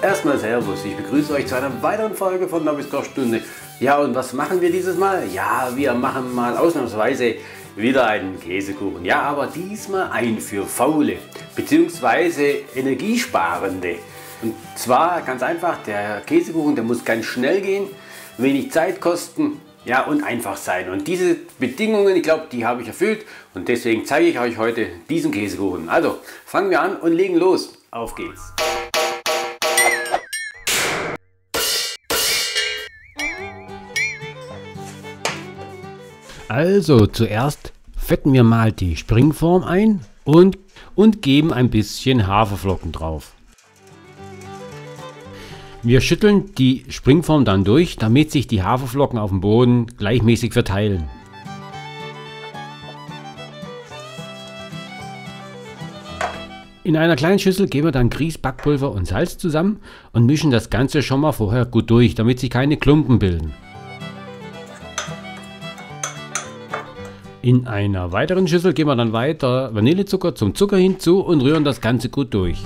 Erstmal Servus, ich begrüße euch zu einer weiteren Folge von Nobis Kochstunde. Ja, und was machen wir dieses Mal? Ja, wir machen mal ausnahmsweise wieder einen Käsekuchen. Ja, aber diesmal ein für Faule bzw. Energiesparende. Und zwar ganz einfach, der Käsekuchen, der muss ganz schnell gehen, wenig Zeit kosten, ja, und einfach sein. Und diese Bedingungen, ich glaube, die habe ich erfüllt und deswegen zeige ich euch heute diesen Käsekuchen. Also, fangen wir an und legen los. Auf geht's! Also zuerst fetten wir mal die Springform ein und geben ein bisschen Haferflocken drauf. Wir schütteln die Springform dann durch, damit sich die Haferflocken auf dem Boden gleichmäßig verteilen. In einer kleinen Schüssel geben wir dann Grieß, Backpulver und Salz zusammen und mischen das Ganze schon mal vorher gut durch, damit sich keine Klumpen bilden. In einer weiteren Schüssel geben wir dann weiter Vanillezucker zum Zucker hinzu und rühren das Ganze gut durch.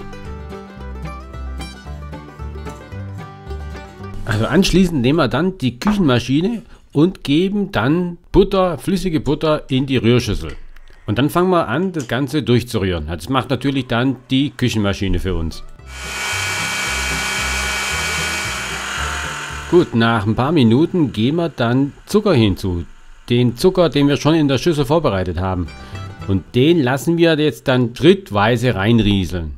Also anschließend nehmen wir dann die Küchenmaschine und geben dann Butter, flüssige Butter in die Rührschüssel. Und dann fangen wir an, das Ganze durchzurühren. Das macht natürlich dann die Küchenmaschine für uns. Gut, nach ein paar Minuten geben wir dann Zucker hinzu. Den Zucker, den wir schon in der Schüssel vorbereitet haben. Und den lassen wir jetzt dann schrittweise reinrieseln.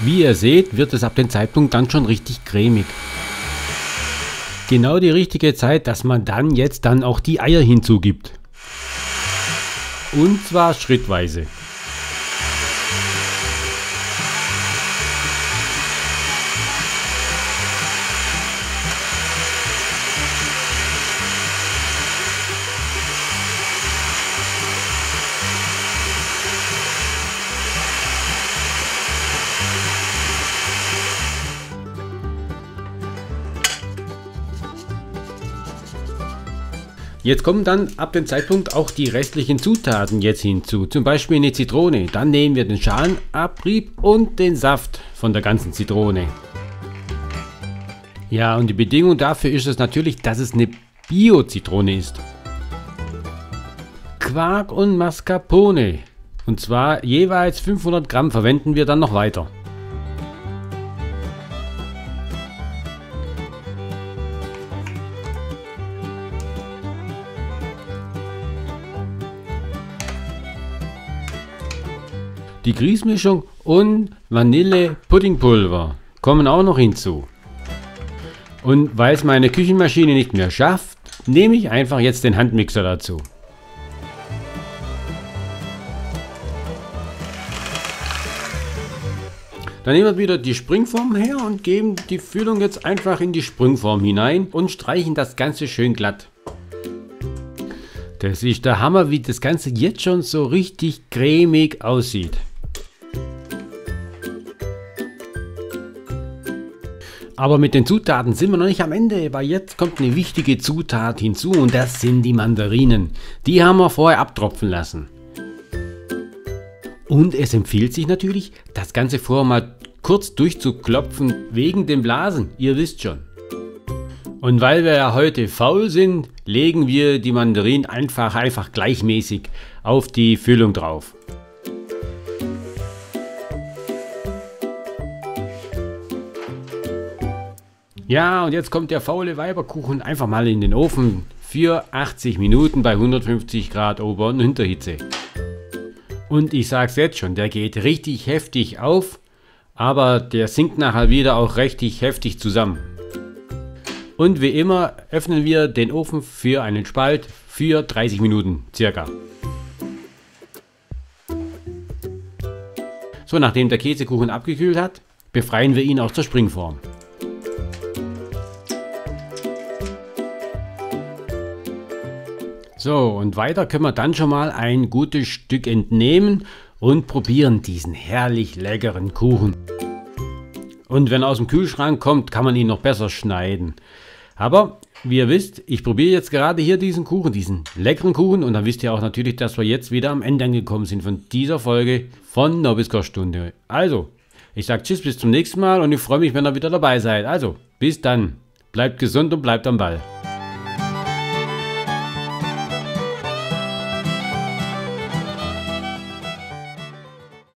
Wie ihr seht, wird es ab dem Zeitpunkt dann schon richtig cremig. Genau die richtige Zeit, dass man dann jetzt auch die Eier hinzugibt. Und zwar schrittweise. Jetzt kommen dann ab dem Zeitpunkt auch die restlichen Zutaten jetzt hinzu, zum Beispiel eine Zitrone. Dann nehmen wir den Schalenabrieb und den Saft von der ganzen Zitrone. Ja, und die Bedingung dafür ist es natürlich, dass es eine Bio-Zitrone ist. Quark und Mascarpone, und zwar jeweils 500 Gramm verwenden wir dann noch weiter. Die Grießmischung und Vanille-Puddingpulver kommen auch noch hinzu. Und weil es meine Küchenmaschine nicht mehr schafft, nehme ich einfach jetzt den Handmixer dazu. Dann nehmen wir wieder die Springform her und geben die Füllung jetzt einfach in die Springform hinein und streichen das Ganze schön glatt. Das ist der Hammer, wie das Ganze jetzt schon so richtig cremig aussieht. Aber mit den Zutaten sind wir noch nicht am Ende, weil jetzt kommt eine wichtige Zutat hinzu und das sind die Mandarinen. Die haben wir vorher abtropfen lassen. Und es empfiehlt sich natürlich, das Ganze vorher mal kurz durchzuklopfen wegen den Blasen, ihr wisst schon. Und weil wir ja heute faul sind, legen wir die Mandarinen einfach gleichmäßig auf die Füllung drauf. Ja, und jetzt kommt der faule Weiberkuchen einfach mal in den Ofen für 80 Minuten bei 150 Grad Ober- und Unterhitze. Und ich sag's jetzt schon, der geht richtig heftig auf, aber der sinkt nachher wieder auch richtig heftig zusammen. Und wie immer öffnen wir den Ofen für einen Spalt für 30 Minuten circa. So, nachdem der Käsekuchen abgekühlt hat, befreien wir ihn aus der Springform. So, und weiter können wir dann schon mal ein gutes Stück entnehmen und probieren diesen herrlich leckeren Kuchen. Und wenn er aus dem Kühlschrank kommt, kann man ihn noch besser schneiden. Aber wie ihr wisst, ich probiere jetzt gerade hier diesen Kuchen, diesen leckeren Kuchen. Und dann wisst ihr auch natürlich, dass wir jetzt wieder am Ende angekommen sind von dieser Folge von Nobis Kochstunde. Also, ich sage Tschüss, bis zum nächsten Mal und ich freue mich, wenn ihr wieder dabei seid. Also, bis dann. Bleibt gesund und bleibt am Ball.